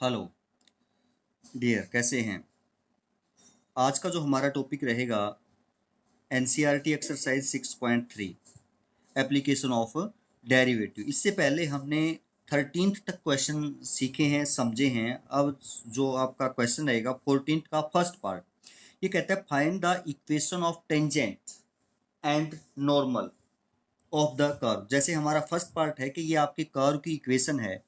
Hello dear, कैसे हैं। आज का जो हमारा टॉपिक रहेगा NCERT exercise 6.3 application of derivative. इससे पहले हमने 13th तक क्वेश्चन सीखे हैं, समझे हैं। अब जो आपका क्वेश्चन रहेगा 14th का फर्स्ट पार्ट, ये कहता है find the equation of tangent and normal of the curve. जैसे हमारा फर्स्ट पार्ट है कि ये आपके कर्व की इक्वेशन है,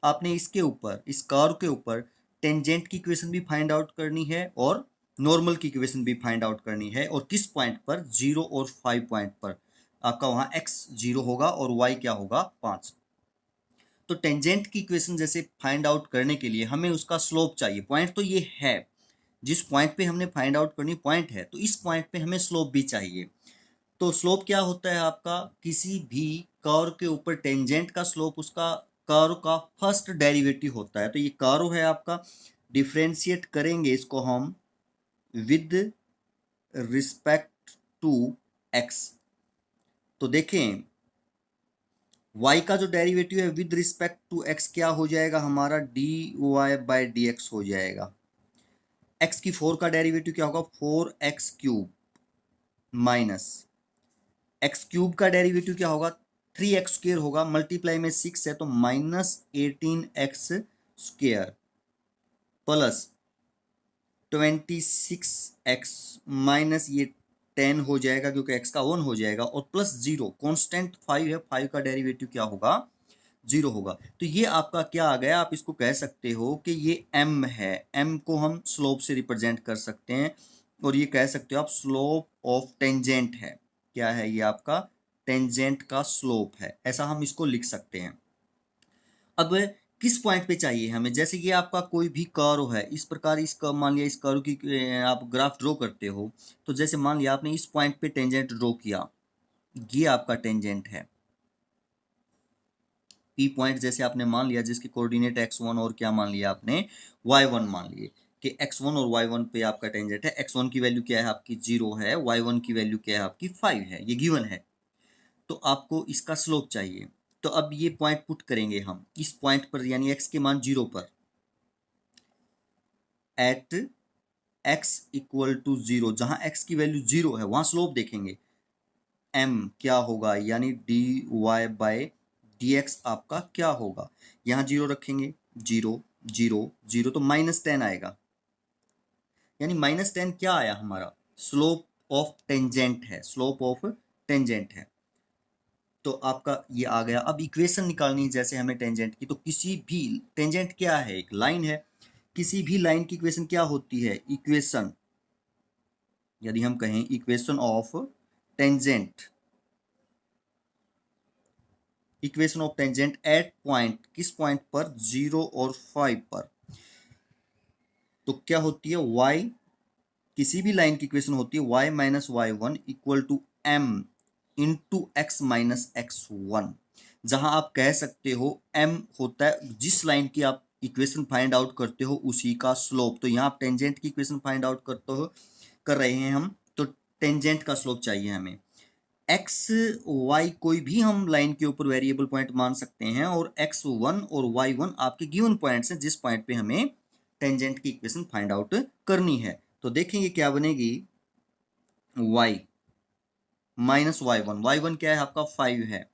आपने इसके ऊपर, इस कर्व के ऊपर टेंजेंट की इक्वेशन भी फाइंड आउट करनी है और नॉर्मल की इक्वेशन भी फाइंड आउट करनी है। और किस पॉइंट पर, 0 और 5 पॉइंट पर आपका वहां x 0 होगा और y क्या होगा, 5। तो टेंजेंट की इक्वेशन जैसे फाइंड आउट करने के लिए हमें उसका स्लोप चाहिए। पॉइंट तो ये है, जिस पॉइंट पे हमने फाइंड आउट करनी पॉइंट है, तो इस पॉइंट पे हमें स्लोप भी चाहिए। तो स्लोप क्या होता है आपका, किसी भी कर्व के ऊपर टेंजेंट का स्लोप उसका कर्व का फर्स्ट डेरिवेटिव होता है। तो ये कर्व है आपका, डिफ्रेंशिएट करेंगे इसको हम विद रिस्पेक्ट टू एक्स। तो देखें, y का जो डेरिवेटिव है विद रिस्पेक्ट टू x क्या हो जाएगा हमारा, dy बाई डी एक्स हो जाएगा। x की 4 का डेरिवेटिव क्या होगा, 4x cube minus x cube का डेरिवेटिव क्या होगा, 3x स्क्र होगा, मल्टीप्लाई में 6 है तो -18x square plus 26x minus ये 10 हो जाएगा क्योंकि x का 1 हो जाएगा, और प्लस 0 कॉन्स्टेंट 5 है, 5 का डेरिवेटिव क्या होगा, 0 होगा। तो ये आपका क्या आ गया, आप इसको कह सकते हो कि ये m है। m को हम स्लोप से रिप्रेजेंट कर सकते हैं और ये कह सकते हो आप स्लोप ऑफ टेंजेंट है। क्या है ये आपका, टेंजेंट का स्लोप है, ऐसा हम इसको लिख सकते हैं। अब किस पॉइंट पे चाहिए हमें, जैसे ये आपका कोई भी कर्व है, इस प्रकार इस कर्व, मान लिया इस कर्व की आप ग्राफ ड्रॉ करते हो, तो जैसे मान लिया आपने इस पॉइंट पे टेंजेंट ड्रॉ किया, ये आपका टेंजेंट है। पी पॉइंट जैसे आपने मान लिया जिसके कोऑर्डिनेट x1 और क्या मान लिया आपने, y1 मान लिए कि x1 और y1 पे आपका टेंजेंट है। x1 की वैल्यू क्या है आपकी, 0 है, y1 की वैल्यू क्या है आपकी, 5 है, ये गिवन है। तो आपको इसका स्लोप चाहिए। तो अब ये पॉइंट पुट करेंगे हम इस पॉइंट पर, यानी x के मान 0 पर, एट x इक्वल टू 0, जहां x की वैल्यू 0 है वहां स्लोप देखेंगे, m क्या होगा, यानी dy बाय dx आपका क्या होगा। यहाँ 0 रखेंगे, 0 0 0 तो -10 आएगा, यानी -10 क्या आया हमारा, स्लोप ऑफ टेंजेंट है, स्लोप ऑफ टेंजेंट है। तो आपका ये आ गया। अब इक्वेशन निकालनी है जैसे हमें टेंजेंट की, तो किसी भी, टेंजेंट क्या है, एक लाइन है, किसी भी लाइन की इक्वेशन क्या होती है, इक्वेशन, यदि हम कहें equation of tangent, equation of tangent at point, किस पॉइंट पर, 0 और 5 पर, तो क्या होती है, y, किसी भी लाइन की इक्वेशन होती है y minus y one equal to m into x minus x one. जहां आप कह सकते हो m होता है जिस लाइन की आप इक्वेशन फाइंड आउट करते हो उसी का स्लोप। तो यहाँ आप टेंजेंट की इक्वेशन फाइंड आउट करते हो, कर रहे हैं हम, तो टेंजेंट का स्लोप चाहिए हमें। एक्स वाई कोई भी हम लाइन के ऊपर वेरिएबल पॉइंट मान सकते हैं, और x1 और y1 आपके गिवन पॉइंट्स हैं जिस पॉइंट पे हमें टेंजेंट की इक्वेशन फाइंड आउट करनी है। तो देखेंगे क्या बनेगी, y माइनस वाई वन क्या है आपका, 5 है,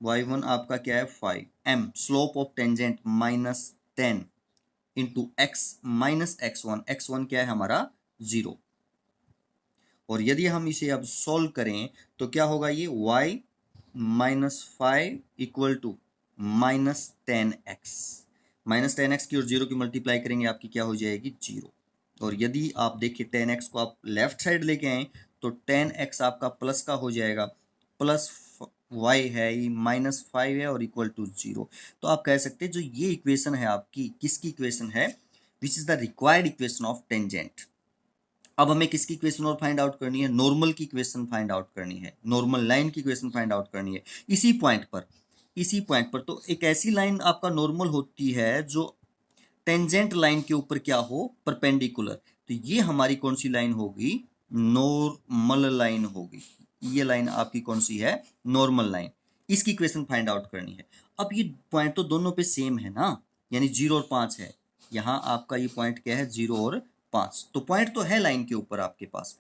y1 आपका क्या है, 5, m slope of tangent -10 into x minus x one क्या है हमारा, 0। और यदि हम इसे अब सॉल्व करें तो क्या होगा, ये y -5 equal to -10x, -10x की और 0 की मल्टीप्लाई करेंगे आपकी क्या हो जाएगी, 0। और यदि आप देखिए 10x को आप लेफ्ट साइड लेके आए तो 10x आपका प्लस का हो जाएगा, प्लस y है, ये -5 है और इक्वल टू 0। तो आप कह सकते हैं जो ये इक्वेशन है आपकी, किसकी इक्वेशन है, विच is the required equation of tangent. अब हमें किसकी इक्वेशन और फाइंड आउट करनी है, नॉर्मल की इक्वेशन फाइंड आउट करनी है, नॉर्मल लाइन की इक्वेशन फाइंड आउट करनी है इसी पॉइंट पर, इसी पॉइंट पर। तो एक ऐसी लाइन आपका नॉर्मल होती है जो टेंजेंट लाइन के ऊपर क्या हो, परपेंडिकुलर। तो ये हमारी कौन सी लाइन होगी, नॉर्मल लाइन होगी। ये लाइन आपकी कौन सी है, नॉर्मल लाइन, इसकी इक्वेशन फाइंड आउट करनी है। अब ये पॉइंट तो दोनों पे सेम है ना, यानी 0 और 5 है, यहाँ आपका ये पॉइंट क्या है 0 और 5, तो पॉइंट तो है लाइन के ऊपर आपके पास।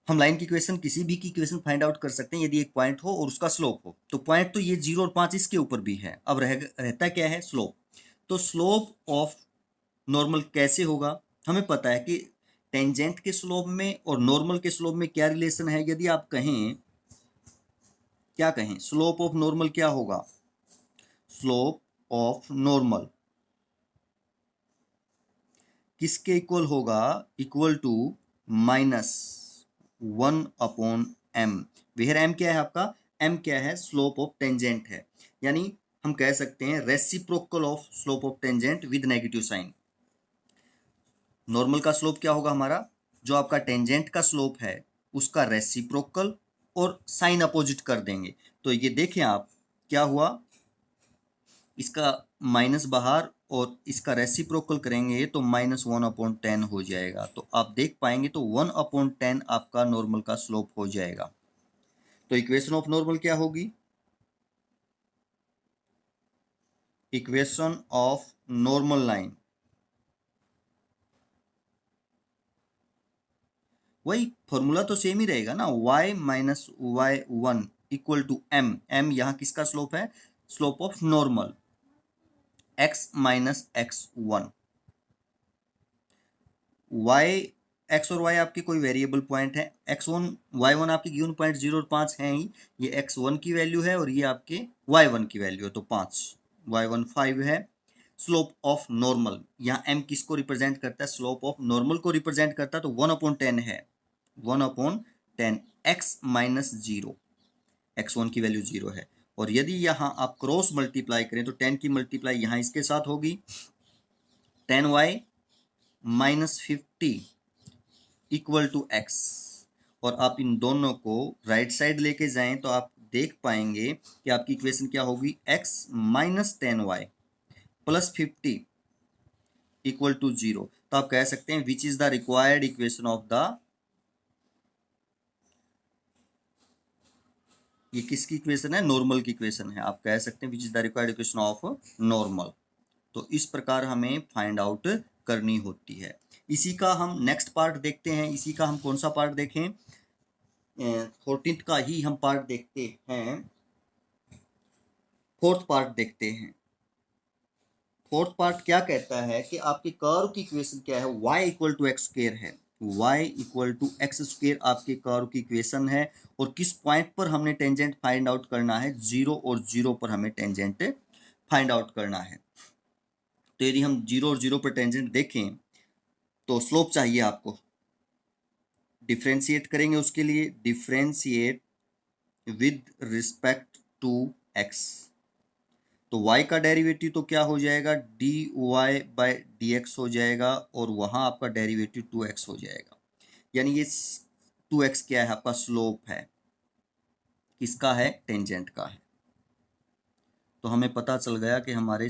हम लाइन की इक्वेशन किसी भी की इक्वेशन फाइंड आउट कर सकते हैं यदि एक पॉइंट हो और उसका स्लोप हो। तो पॉइंट तो ये 0 और 5 इसके ऊपर भी है। अब रहता क्या है स्लोप। तो स्लोप ऑफ नॉर्मल कैसे होगा, हमें पता है कि टेंजेंट के स्लोप में और नॉर्मल के स्लोप में क्या रिलेशन है। यदि आप कहें, क्या कहें, स्लोप ऑफ नॉर्मल क्या होगा, स्लोप ऑफ नॉर्मल किसके इक्वल होगा, equal to -1/m, where m क्या है आपका, m क्या है, स्लोप ऑफ टेंजेंट है। यानी हम कह सकते हैं reciprocal of slope of tangent with negative sign. Normal का स्लोप क्या होगा हमारा, जो आपका टेंजेंट का स्लोप है उसका रेसिप्रोकल और साइन अपोजिट कर देंगे। तो ये देखें आप, क्या हुआ, इसका माइनस बाहर और इसका रेसिप्रोकल करेंगे तो -1/10 हो जाएगा। तो आप देख पाएंगे तो 1/10 आपका नॉर्मल का स्लोप हो जाएगा। तो इक्वेशन ऑफ नॉर्मल क्या होगी, इक्वेशन ऑफ नॉर्मल लाइन वही फॉर्मूला तो सेम ही रहेगा ना, y-y1 equal to m। m यहाँ किसका स्लोप है, slope of normal, x minus x1। y, x और y आपके कोई वेरिएबल पॉइंट है, x1 y1 आपके गिवन पॉइंट 0 और 5 हैं ही, ये x1 की वैल्यू है और ये आपके y1 की वैल्यू है, तो 5, y1 5 है। स्लोप ऑफ नॉर्मल, यहाँ m किसको रिप्रेजेंट करता है, स्लोप ऑफ नॉर्मल को रिप्रेजेंट करता है, तो 1/10 है, 1/10 x माइनस 0, x1 की वैल्यू 0 है। और यदि यहाँ आप क्रॉस मल्टीप्लाई करें तो 10 की मल्टीप्लाई यहाँ इसके साथ होगी, 10y minus 50 equal to x, और आप इन दोनों को राइट साइड लेके जाएं तो आप देख पाएंगे कि आपकी इक्वेशन क्या होगी, x minus 10y plus 50 equal to 0। तो आप कह सकते हैं which is the required equation of the, ये किसकी इक्वेशन है, नॉर्मल की इक्वेशन है। आप कह सकते हैं which is the required equation of normal. तो इस प्रकार हमें फाइंड आउट करनी होती है। इसी का हम नेक्स्ट पार्ट देखते हैं। इसी का हम कौन सा पार्ट देखें, 14th का ही हम पार्ट देखते हैं, फोर्थ पार्ट देखते हैं। फोर्थ पार्ट क्या कहता है कि आपके कर्व की इक्वेशन क्या है, y equal to x square है, y equal to x square आपके कर्व की इक्वेशन है। और किस पॉइंट पर हमने टेंजेंट फाइंड आउट करना है, 0 और 0 पर हमें टेंजेंट फाइंड आउट करना है। तो यदि हम 0 और 0 पर टेंजेंट देखें तो स्लोप चाहिए आपको, डिफ्रेंशिएट करेंगे उसके लिए, differentiate with respect to x। तो y का डेरिवेटिव तो क्या हो जाएगा, dy/dx हो जाएगा, और वहाँ आपका डेरिवेटिव 2x हो जाएगा। यानी ये 2x क्या है, आपका स्लोप है, किसका है, टेंजेंट का है। तो हमें पता चल गया कि हमारे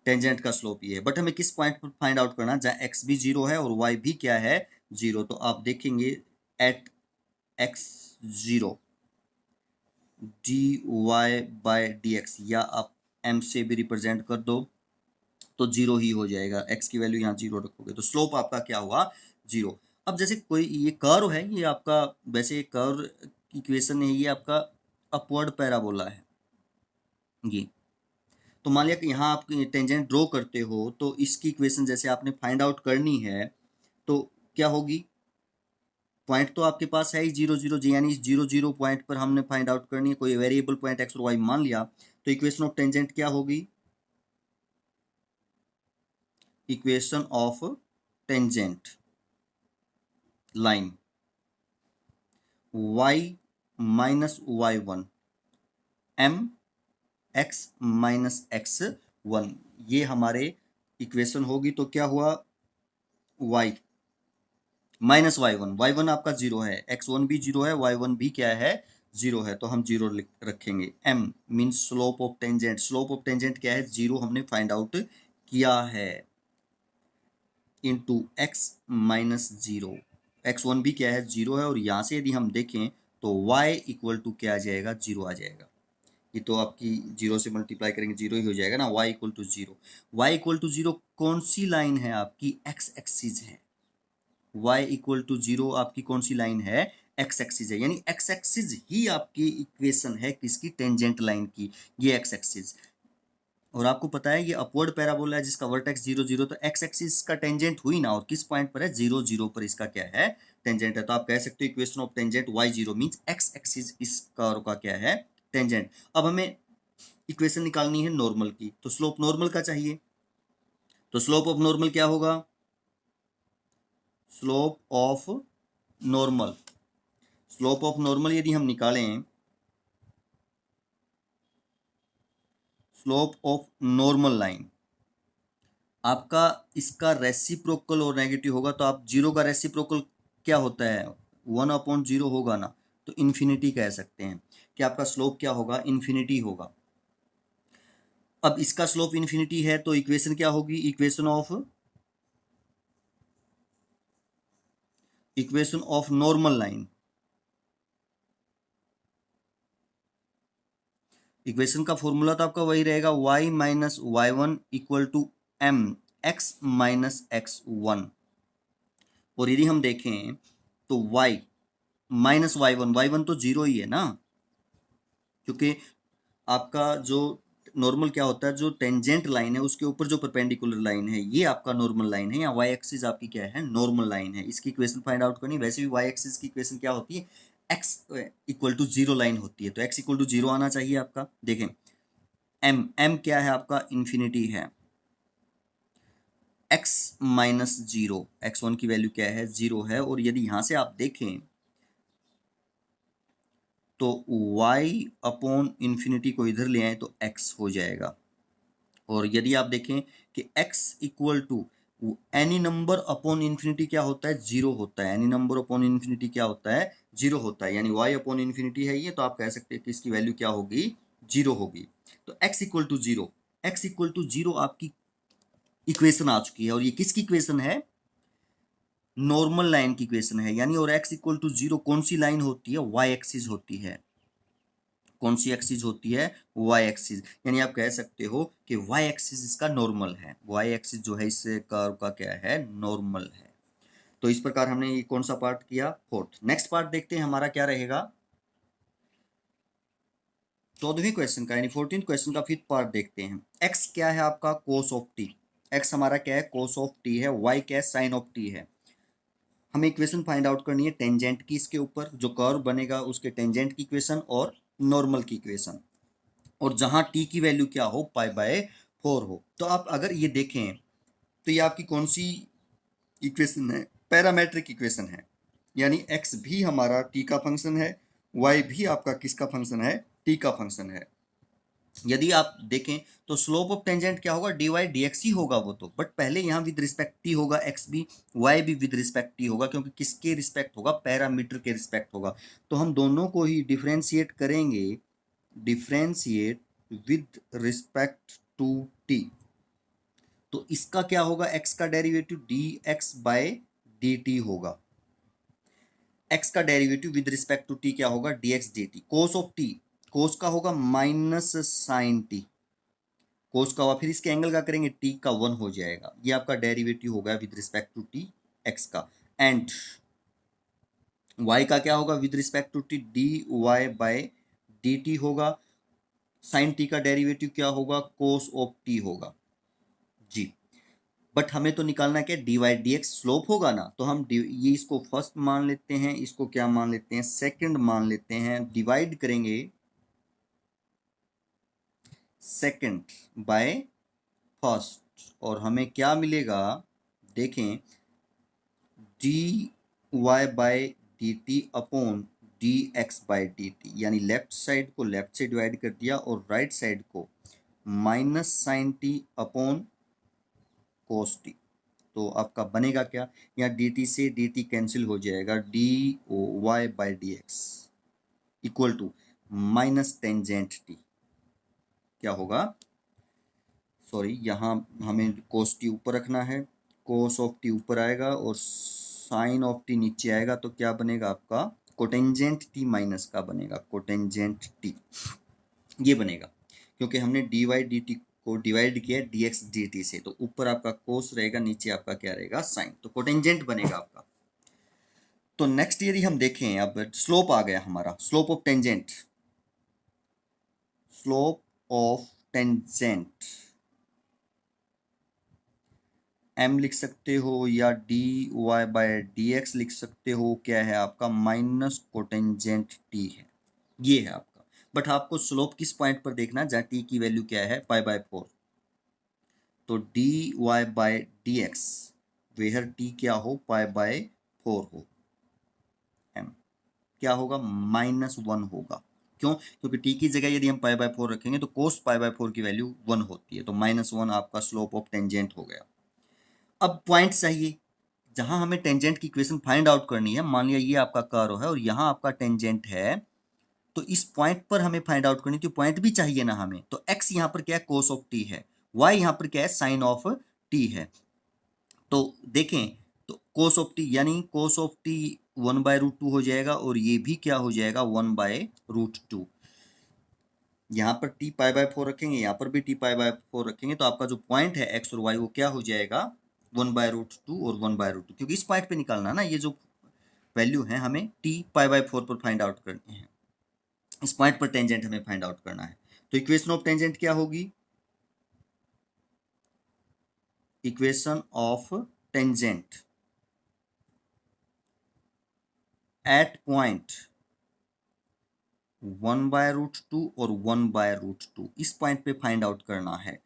टेंजेंट का स्लोप ये है। बट हमें किस पॉइंट पर फाइंड आउट करना, जहाँ x भी 0 है और y भी क्या है, 0। तो आप देखेंगे एट x0 dy/dx, या आप m से भी रिप्रेजेंट कर दो तो 0 ही हो जाएगा, x की वैल्यू यहाँ 0 रखोगे तो स्लोप आपका क्या हुआ, 0। अब जैसे कोई ये कर्व है, ये आपका वैसे कर्व की इक्वेशन है, ये आपका अपवर्ड पैराबोला है ये। तो मान लिया कि यहाँ आप टेंजेंट ड्रॉ करते हो तो इसकी इक्वेशन जैसे आपने फाइंड आउट करनी है तो क्या होगी, पॉइंट तो आपके पास है ही 0 0, यानी इस 0 0 पॉइंट पर हमने फाइंड आउट करनी है, कोई वेरिएबल पॉइंट x और y मान लिया, तो इक्वेशन ऑफ टेंजेंट क्या होगी, equation of tangent line y minus y1 m x minus x1, ये हमारे इक्वेशन होगी। तो क्या हुआ, y माइनस y1 आपका 0 है, x1 भी 0 है, y1 भी क्या है, 0 है, तो हम 0 रखेंगे। m means slope of tangent, slope of tangent क्या है, 0 हमने फाइंड आउट किया है, इंटू x माइनस 0, x1 भी क्या है, 0 है, और यहाँ से यदि हम देखें तो y इक्वल टू क्या आ जाएगा, 0 आ जाएगा। ये तो आपकी जीरो से मल्टीप्लाई करेंगे जीरो ही हो जाएगा ना, y equal to zero. Y equal to zero कौन सी लाइन है आपकी, एक्स एक्सिस है। y इक्वल टू जीरो आपकी कौन सी लाइन है, एक्स एक्सिस है, यानी एक्स एक्सिस ही आपकी इक्वेशन है किसकी, टेंजेंट लाइन की, ये एक्स एक्सिस। और आपको पता है ये अपवर्ड पैराबोला है जिसका वर्टेक्स जीरो जीरो, तो एक्स एक्सिस का टेंजेंट हुई ना, और किस पॉइंट पर है, जीरो जीरो पर इसका क्या है, टेंजेंट है। तो आप कह सकते हो equation of tangent y zero means x axis इस कर्व का क्या है, टेंजेंट। अब हमें इक्वेशन निकालनी है नॉर्मल की, तो स्लोप नॉर्मल का चाहिए। तो स्लोप ऑफ नॉर्मल क्या होगा, slope of normal, slope of normal यदि हम निकालें, स्लोप ऑफ नॉर्मल लाइन आपका इसका रेसिप्रोकल और नेगेटिव होगा, तो आप जीरो का रेसिप्रोकल क्या होता है, वन अपॉन जीरो होगा ना, तो इन्फिनिटी कह सकते हैं कि आपका स्लोप क्या होगा, इन्फिनिटी होगा। अब इसका स्लोप इन्फिनिटी है तो इक्वेशन क्या होगी, equation of normal line, equation का फॉर्मूला तो आपका वही रहेगा, y minus y one equal to M x minus x one. और यदि हम देखें तो y माइनस वाई वन तो जीरो ही है ना, क्योंकि आपका जो नॉर्मल क्या होता है, जो टेंजेंट लाइन है उसके ऊपर जो परपेंडिकुलर लाइन है ये आपका नॉर्मल लाइन है, या वाई एक्सिस आपकी क्या है, नॉर्मल लाइन है। इसकी इक्वेशन फाइंड आउट करनी, वैसे भी वाई एक्सिस की इक्वेशन क्या होती है, x equal to zero line होती है, तो एक्स इक्वल टू जीरो आना चाहिए आपका। देखें एम एम क्या है आपका, इन्फिनिटी है, x minus zero, x one की वैल्यू क्या है, जीरो है। और यदि यहां से आप देखें तो y अपॉन इन्फिनिटी को इधर ले आए तो x हो जाएगा। और यदि आप देखें कि x equal to any number upon infinity क्या होता है, जीरो होता है, एनी नंबर अपॉन इन्फिनिटी क्या होता है, जीरो होता है, यानी y अपॉन इन्फिनिटी है ये, तो आप कह सकते हैं कि इसकी वैल्यू क्या होगी, जीरो होगी। तो x equal to zero, x equal to zero आपकी इक्वेशन आ चुकी है, और ये किसकी इक्वेशन है, नॉर्मल लाइन की इक्वेशन है, यानी और x इक्वल टू जीरो कौन सी लाइन होती है, y एक्सिस होती है, कौन सी एक्सिस होती है, y एक्सिस, यानी आप कह सकते हो कि y एक्सिस इसका नॉर्मल है, y एक्सिस जो है इस कर्व का क्या है, नॉर्मल है। तो इस प्रकार हमने ये कौन सा पार्ट किया, फोर्थ। नेक्स्ट पार्ट देखते हैं हमारा क्या रहेगा, 14वें क्वेश्चन का, यानी 14th क्वेश्चन का फिफ्थ पार्ट देखते हैं। x क्या है आपका, कोस ऑफ टी, x हमारा क्या है, कोस ऑफ टी है, y क्या है, साइन ऑफ टी है। हमें इक्वेशन फाइंड आउट करनी है टेंजेंट की, इसके ऊपर जो कर्व बनेगा उसके टेंजेंट की इक्वेशन और नॉर्मल की इक्वेशन, और जहां टी की वैल्यू क्या हो, पाई बाय फोर हो। तो आप अगर ये देखें तो ये आपकी कौन सी इक्वेशन है, पैरामेट्रिक इक्वेशन है, यानी एक्स भी हमारा टी का फंक्शन है, वाई भी आपका किसका फंक्शन है, टी का फंक्शन है। यदि आप देखें तो स्लोप ऑफ टेंजेंट क्या होगा, डी वाई डी एक्स ही होगा वो तो, बट पहले यहाँ विद रिस्पेक्ट टी होगा, एक्स भी वाई भी विद रिस्पेक्ट टी होगा, क्योंकि किसके रिस्पेक्ट होगा, पैरामीटर के रिस्पेक्ट होगा। तो हम दोनों को ही डिफ्रेंशिएट करेंगे, differentiate with respect to T. तो इसका क्या होगा, एक्स का derivative D x by D T होगा, एक्स का derivative with respect to T क्या होगा, D X D T. Cos of T, cos का होगा माइनस साइन टी, कोस का हुआ, फिर इसके एंगल का करेंगे टी का वन हो जाएगा, ये आपका डेरिवेटिव होगा with respect to t x का। एंड वाई का क्या होगा with respect to t, d y by D T होगा। साइन टी का डेरिवेटिव क्या होगा, कोस ऑफ टी होगा जी। बट हमें तो निकालना क्या, d y d x slope होगा ना, तो हम ये इसको फर्स्ट मान लेते हैं, इसको क्या मान लेते हैं, सेकंड मान लेते हैं, डिवाइड करेंगे सेकंड बाय फर्स्ट, और हमें क्या मिलेगा, देखें d y by D t upon d x by D t, यानी लेफ्ट साइड को लेफ्ट से डिवाइड कर दिया और राइट साइड को minus sine t upon cos t. तो आपका बनेगा क्या, यहाँ डी टी से डी टी कैंसिल हो जाएगा, d o y by d x equal to minus tangent t, क्या होगा, सॉरी यहाँ हमें कोस टी ऊपर रखना है, कोस ऑफ टी ऊपर आएगा और साइन ऑफ टी नीचे आएगा, तो क्या बनेगा आपका कोटेंजेंट टी माइनस का बनेगा, कोटेंजेंट टी। ये बनेगा, क्योंकि हमने डी वाई डी टी को डिवाइड किया डी एक्स डी टी से, तो ऊपर आपका कोस रहेगा, नीचे आपका क्या रहेगा, साइन, तो कोटेंजेंट बनेगा आपका। तो नेक्स्ट यदि हम देखें, अब स्लोप आ गया हमारा, slope of tangent, slope of tangent m लिख सकते हो या d y by d x लिख सकते हो, क्या है आपका, माइनस कोटेंजेंट टी है, ये है आपका। बट आपको स्लोप किस पॉइंट पर देखना, जहाँ टी की वैल्यू क्या है, पाई बाय 4, तो d y by d x where t क्या हो, पाई बाय 4 हो, एम क्या होगा, -1 होगा। क्यों, क्योंकि टी की जगह यदि हम पाई बाय 4 रखेंगे तो कोस पाई बाय 4 की वैल्यू 1 होती है, तो -1 आपका स्लोप ऑफ टेंजेंट हो गया। अब पॉइंट चाहिए जहां हमें टेंजेंट की इक्वेशन फाइंड आउट करनी है, मान लिया ये आपका कर्व है और यहाँ आपका टेंजेंट है, तो इस पॉइंट पर हमें फाइंड आउट करनी, तो पॉइंट भी चाहिए ना हमें, तो x यहाँ पर क्या है, कोस ऑफ टी है, y यहाँ पर क्या है, साइन ऑफ टी है। तो देखें, तो कोस ऑफ टी यानी कोस ऑफ टी 1/√2 हो जाएगा, और ये भी क्या हो जाएगा, 1/√2। यहाँ पर टी पाई बाय 4 रखेंगे, यहाँ पर भी टी पाई बाय 4 रखेंगे, तो आपका जो पॉइंट है एक्स और वाई वो क्या हो जाएगा, 1/√2 और 1/√2, क्योंकि इस पॉइंट पे निकालना ना, ये जो वैल्यू है हमें टी पाई बाय 4 पर फाइंड आउट करनी है, इस पॉइंट पर टेंजेंट हमें फाइंड आउट करना है। तो इक्वेशन ऑफ टेंजेंट क्या होगी, equation of tangent at point 1/√2 और 1/√2, इस पॉइंट पे फाइंड आउट करना है।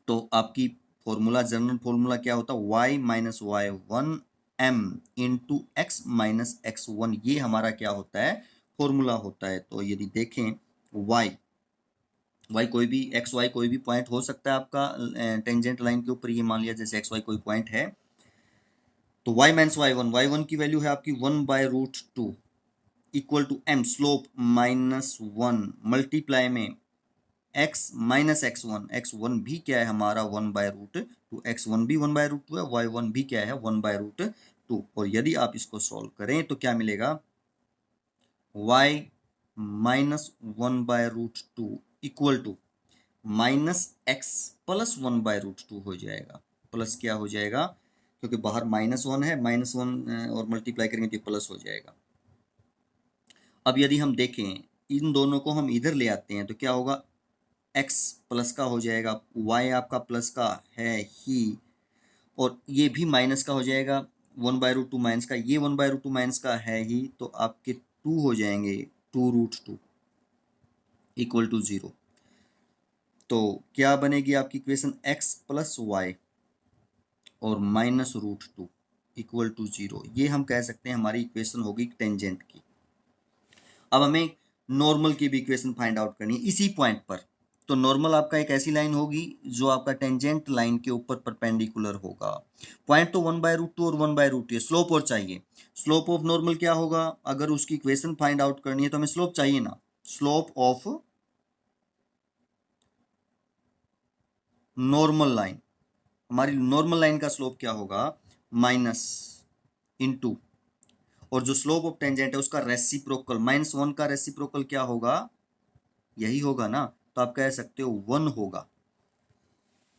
तो आपकी फॉर्मूला, जनरल फॉर्मूला क्या होता है, y minus y one m into x minus x one, ये हमारा क्या होता है, फॉर्मूला होता है। तो यदि देखें y कोई भी एक्स वाई कोई भी पॉइंट हो सकता है आपका टेंजेंट लाइन के ऊपर, ये मान लिया जैसे एक्स वाई कोई पॉइंट है, तो y माइनस वाई वन की वैल्यू है आपकी 1/√2 equal to m, slope -1 multiply में x माइनस एक्स वन भी क्या है हमारा 1/√2, एक्स वन भी 1/√2 है, वाई वन भी क्या है 1/√2, और यदि आप इसको सॉल्व करें तो क्या मिलेगा, y -1/√2 equal to -x plus 1/√2 हो जाएगा, प्लस क्या हो जाएगा, क्योंकि बाहर -1 है, -1 और मल्टीप्लाई करेंगे तो प्लस हो जाएगा। अब यदि हम देखें, इन दोनों को हम इधर ले आते हैं तो क्या होगा, x प्लस का हो जाएगा, y आपका प्लस का है ही, और ये भी माइनस का हो जाएगा, 1/√2 माइनस का, ये 1/√2 माइनस का है ही, तो आपके 2 हो जाएंगे, 2√2 इक्वल टू 0। तो क्या बनेगी आपकी इक्वेशन, x प्लस वाई और -√2 इक्वल टू 0, ये हम कह सकते हैं हमारी इक्वेशन होगी टेंजेंट की। अब हमें नॉर्मल की भी इक्वेशन फाइंड आउट करनी है इसी पॉइंट पर। तो नॉर्मल आपका एक ऐसी लाइन होगी जो आपका टेंजेंट लाइन के ऊपर परपेंडिकुलर होगा। पॉइंट तो 1/√2 और 1/√2 है, स्लोप और चाहिए। स्लोप ऑफ नॉर्मल क्या होगा, अगर उसकी इक्वेशन फाइंड आउट करनी है तो हमें स्लोप चाहिए ना, स्लोप ऑफ नॉर्मल लाइन, हमारी नॉर्मल लाइन का स्लोप क्या होगा, माइनस इंटू, और जो स्लोप ऑफ टेंजेंट है उसका रेसिप्रोकल, -1 का रेसिप्रोकल क्या होगा, यही होगा ना, तो आप कह सकते हो 1 होगा,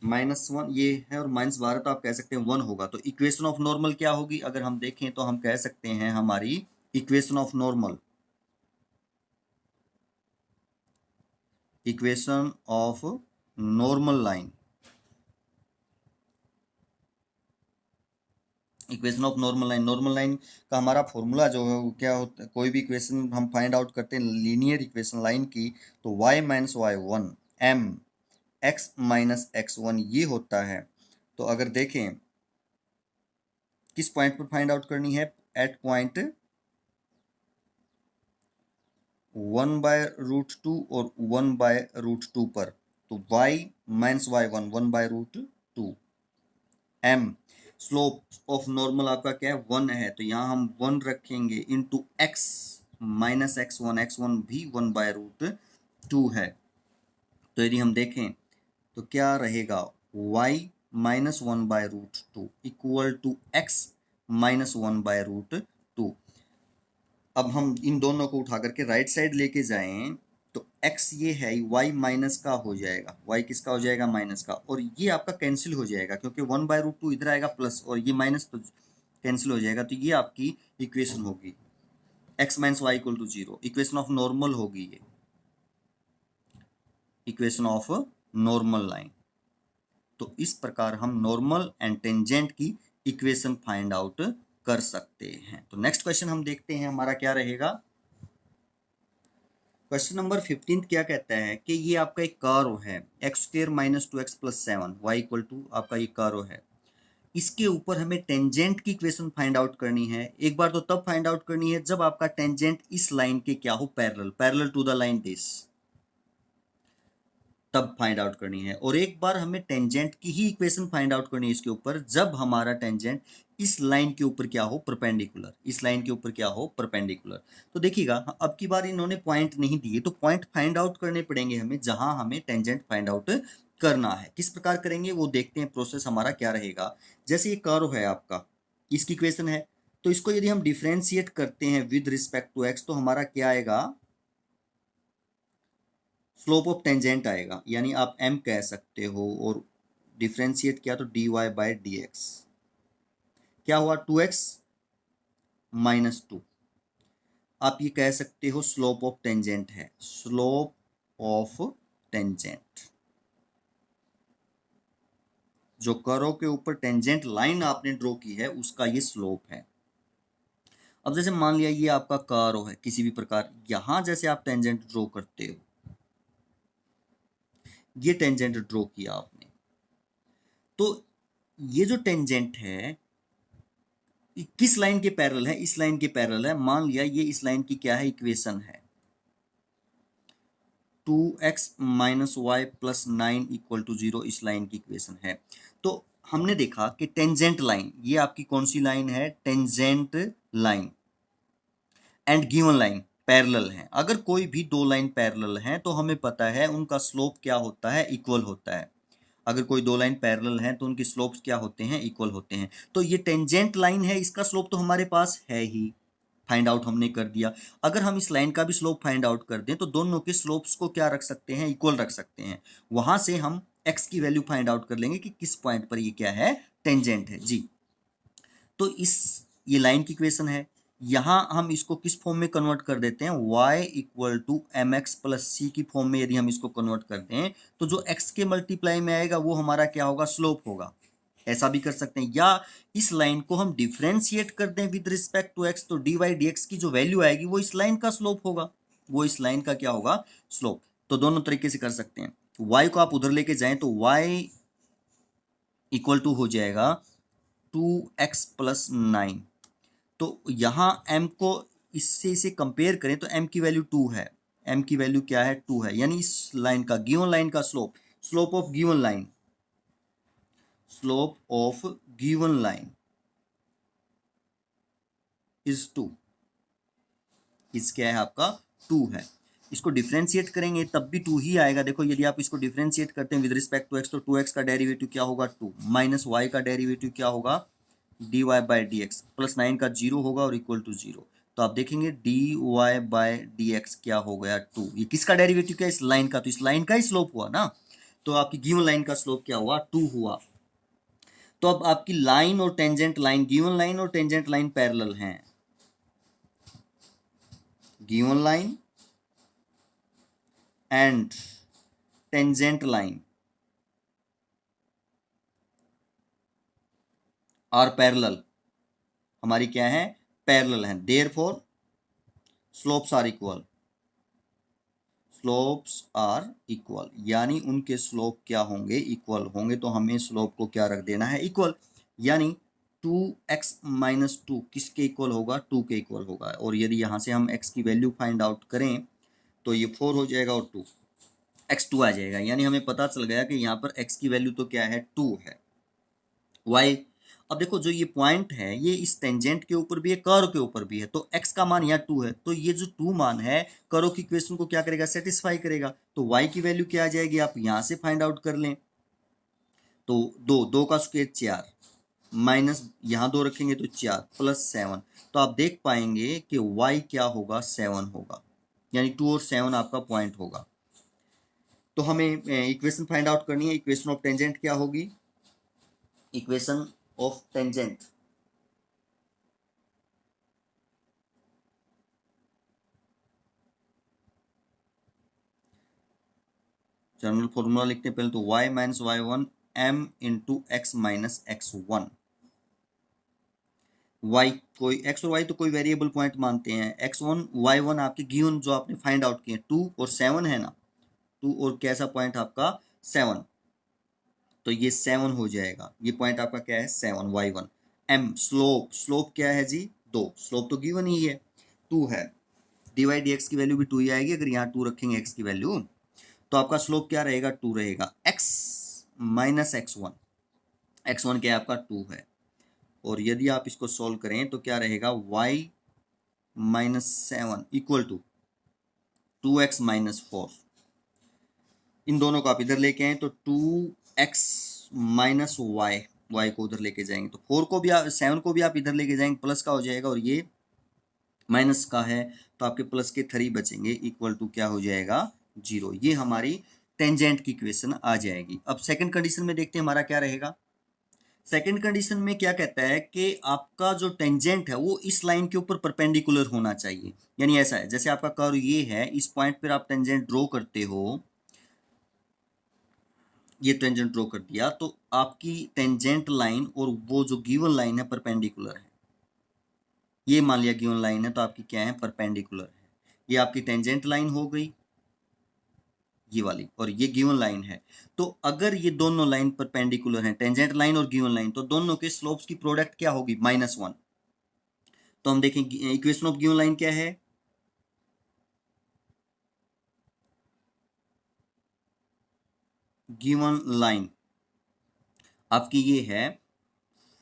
-1 ये है और -12, तो आप कह सकते हैं 1 होगा। तो इक्वेशन ऑफ नॉर्मल क्या होगी, अगर हम देखें तो हम कह सकते हैं हमारी equation of normal, equation of normal line, equation of normal line का हमारा फॉर्मूला जो है वो क्या होता है, कोई भी इक्वेशन हम फाइंड आउट करते हैं लीनियर इक्वेशन लाइन की, तो y minus y one m x minus x one ये होता है। तो अगर देखें किस पॉइंट पर फाइंड आउट करनी है, एट पॉइंट 1/√2 और 1/√2 पर, तो y minus y one 1/√2 m, slope of normal आपका क्या है 1 है, तो यहाँ हम 1 रखेंगे into x minus x one भी 1/√2 है। तो यदि हम देखें तो क्या रहेगा, y -1/√2 इक्वल टू x -1/√2। अब हम इन दोनों को उठा करके राइट साइड लेके जाएं तो एक्स ये है, वाई माइनस का हो जाएगा, वाई किसका हो जाएगा, माइनस का, और ये आपका कैंसिल हो जाएगा क्योंकि 1/√2 इधर आएगा प्लस और ये माइनस तो कैंसिल हो जाएगा। तो ये आपकी इक्वेशन होगी x minus y equal to 0, equation of normal होगी ये, इक्वेशन ऑफ नॉर्मल लाइन। तो इस प्रकार हम नॉर्मल एंड टेंजेंट की इक्वेशन फाइंड आउट कर सकते हैं। तो नेक्स्ट क्वेश्चन हम देखते हैं हमारा क्या रहेगा। क्वेश्चन नंबर 15 क्या कहता है कि ये आपका एक कर्व है x² minus 2x plus 7 y equal to आपका ये कर्व है, इसके ऊपर हमें टेंजेंट की इक्वेशन फाइंड आउट करनी है। एक बार तो तब फाइंड आउट करनी है जब आपका टेंजेंट इस लाइन के क्या हो, parallel to the line this, तब फाइंड आउट करनी है। और एक बार हमें टेंजेंट की ही इक्वेशन फाइंड आउट करनी है इसके ऊपर जब हमारा टेंजेंट इस लाइन के ऊपर क्या हो, परपेंडिकुलर, इस लाइन के ऊपर क्या हो, परपेंडिकुलर। तो देखिएगा अब की बार इन्होंने पॉइंट नहीं दिए तो पॉइंट फाइंड आउट करने पड़ेंगे हमें जहां हमें टेंजेंट फाइंड आउट करना है। किस प्रकार करेंगे वो देखते हैं, प्रोसेस हमारा क्या रहेगा। जैसे ये कर्व है आपका, इसकी इक्वेशन है, तो इसको यदि हम डिफ्रेंशिएट करते हैं विद रिस्पेक्ट टू एक्स तो हमारा क्या आएगा, स्लोप ऑफ टेंजेंट आएगा, यानी आप m कह सकते हो, और डिफ्रेंशिएट किया तो dy/dx क्या हुआ, 2x माइनस 2। आप ये कह सकते हो स्लोप ऑफ टेंजेंट है, स्लोप ऑफ टेंजेंट, जो कर्व के ऊपर टेंजेंट लाइन आपने ड्रॉ की है उसका ये स्लोप है। अब जैसे मान लिया ये आपका कर्व है किसी भी प्रकार, यहां जैसे आप टेंजेंट ड्रॉ करते हो, ये टेंजेंट ड्रॉ किया आपने, तो ये जो टेंजेंट है किस लाइन के पैरेलल है, इस लाइन के पैरेलल है। मान लिया ये इस लाइन की क्या है, इक्वेशन है 2x minus y plus 9 equal to 0, इस लाइन की इक्वेशन है। तो हमने देखा कि टेंजेंट लाइन, ये आपकी कौन सी लाइन है, tangent line and given line parallel हैं। अगर कोई भी दो लाइन पैरेलल हैं तो हमें पता है उनका स्लोप क्या होता है, इक्वल होता है। अगर कोई दो लाइन पैरेलल हैं तो उनके स्लोप्स क्या होते हैं, इक्वल होते हैं। तो ये टेंजेंट लाइन है, इसका स्लोप तो हमारे पास है ही, फाइंड आउट हमने कर दिया। अगर हम इस लाइन का भी स्लोप फाइंड आउट कर दें तो दोनों के स्लोप्स को क्या रख सकते हैं, इक्वल रख सकते हैं। वहां से हम x की वैल्यू फाइंड आउट कर लेंगे कि किस पॉइंट पर ये क्या है, टेंजेंट है जी। तो ये लाइन की इक्वेशन है, यहां हम इसको किस फॉर्म में कन्वर्ट कर देते हैं, y equal to M X plus C की फॉर्म में यदि हम इसको कन्वर्ट करते हैं तो जो x के मल्टीप्लाई में आएगा वो हमारा क्या होगा, स्लोप होगा। ऐसा भी कर सकते हैं, या इस लाइन को हम डिफ्रेंशिएट कर दें विद रिस्पेक्ट टू x, तो dy/dx की जो वैल्यू आएगी वो इस लाइन का स्लोप होगा, वो इस लाइन का क्या होगा, स्लोप। तो दोनों तरीके से कर सकते हैं। y को आप उधर लेके जाएं तो y इक्वल टू हो जाएगा 2x प्लस 9। तो यहाँ m को इससे इसे कंपेयर करें तो m की वैल्यू 2 है, m की वैल्यू क्या है, 2 है, यानी इस लाइन का, गिवन लाइन का slope, slope of given line, slope of given line is 2, इस क्या है आपका, 2 है। इसको डिफरेंशिएट करेंगे तब भी 2 ही आएगा। देखो यदि आप इसको डिफरेंशिएट करते हैं विद रिस्पेक्ट टू x तो 2x का डेरिवेटिव क्या होगा, 2 माइनस y का डेरिवेटिव क्या होगा, dy/dx प्लस 9 का 0 होगा और इक्वल टू 0। तो आप देखेंगे dy/dx क्या हो गया, 2। ये किसका डेरिवेटिव, क्या, इस लाइन का, तो इस लाइन का ही स्लोप हुआ ना। तो आपकी गिवन लाइन का स्लोप क्या हुआ, 2 हुआ। तो अब आपकी लाइन और टेंजेंट लाइन, गिवन लाइन और टेंजेंट लाइन पैरेलल हैं, given line and tangent line are parallel, हमारी क्या है, पैरेलल है। Therefore slopes are equal, slopes are equal, यानी उनके स्लोप क्या होंगे, इक्वल होंगे। तो हमें स्लोप को क्या रख देना है, इक्वल, यानी 2x माइनस 2 किसके इक्वल होगा, 2 के इक्वल होगा। और यदि यहाँ से हम x की वैल्यू फाइंड आउट करें तो ये 4 हो जाएगा और 2 x2 आ जाएगा, यानी हमें पता चल गया कि यहाँ पर x की वैल्यू तो क्या है, 2 है। y, अब देखो जो ये पॉइंट है ये इस टेंजेंट के ऊपर भी है, कर्व के ऊपर भी है, तो x का मान यहाँ 2 है, तो ये जो 2 मान है कर्व की इक्वेशन को क्या करेगा, सेटिस्फाई करेगा। तो y की वैल्यू क्या आ जाएगी, आप यहाँ से फाइंड आउट कर लें। तो 2 का स्क्वायर 4 माइनस यहाँ 2 रखेंगे तो 4 प्लस 7, तो आप देख पाएंगे कि y क्या होगा, 7 होगा, यानी 2 और 7 आपका पॉइंट होगा। तो हमें इक्वेशन फाइंड आउट करनी है। इक्वेशन ऑफ टेंजेंट क्या होगी? Equation of tangent general formula लिखते हैं पहले तो y minus y one m into x minus x one. y कोई x और y तो कोई वेरिएबल पॉइंट मानते हैं। x1 y1 आपके गिवन जो आपने फाइंड आउट किए 2 और 7 है ना, 2 और कैसा पॉइंट आपका 7, तो ये 7 हो जाएगा। ये पॉइंट आपका क्या है 7 y1। m स्लोप, स्लोप क्या है जी 2, स्लोप तो गिवन ही है 2 है। डिवाइड x की वैल्यू भी 2 ही आएगी अगर यहाँ 2 रखेंगे x की वैल्यू, तो आपका स्लोप क्या रहेगा 2 रहेगा। x माइनस x1, x1 क्या है आपका 2 है। और यदि आप इसको सॉल्व करें तो क्या रहेगा y minus 7 equal to 2x minus 4। इन दोनों को आप इधर लेके आए तो 2x माइनस वाई, वाई को उधर लेके जाएंगे तो 4 को भी आप 7 को भी आप इधर लेके जाएंगे प्लस का हो जाएगा, और ये माइनस का है तो आपके प्लस के 3 बचेंगे इक्वल टू क्या हो जाएगा 0। ये हमारी टेंजेंट की इक्वेशन आ जाएगी। अब सेकंड कंडीशन में देखते हैं हमारा क्या रहेगा। सेकंड कंडीशन में क्या कहता है कि आपका जो टेंजेंट है वो इस लाइन के ऊपर परपेंडिकुलर होना चाहिए। यानी ऐसा है जैसे आपका कर्व ये है, इस पॉइंट पर आप टेंजेंट ड्रॉ करते हो, ये टेंजेंट ड्रॉ कर दिया तो आपकी टेंजेंट लाइन और वो जो गिवन लाइन है परपेंडिकुलर है। ये मान लिया गिवन लाइन है तो आपकी क्या है परपेंडिकुलर है। ये आपकी टेंजेंट लाइन हो गई ये वाली, और ये गिवन लाइन है। तो अगर ये दोनों लाइन परपेंडिकुलर हैं, टेंजेंट लाइन और गिवन लाइन, तो दोनों के स्लोप्स की प्रोडक्ट क्या होगी -1। तो हम देखें इक्वेशन ऑफ गिवन लाइन क्या है, गिवन लाइन आपकी ये है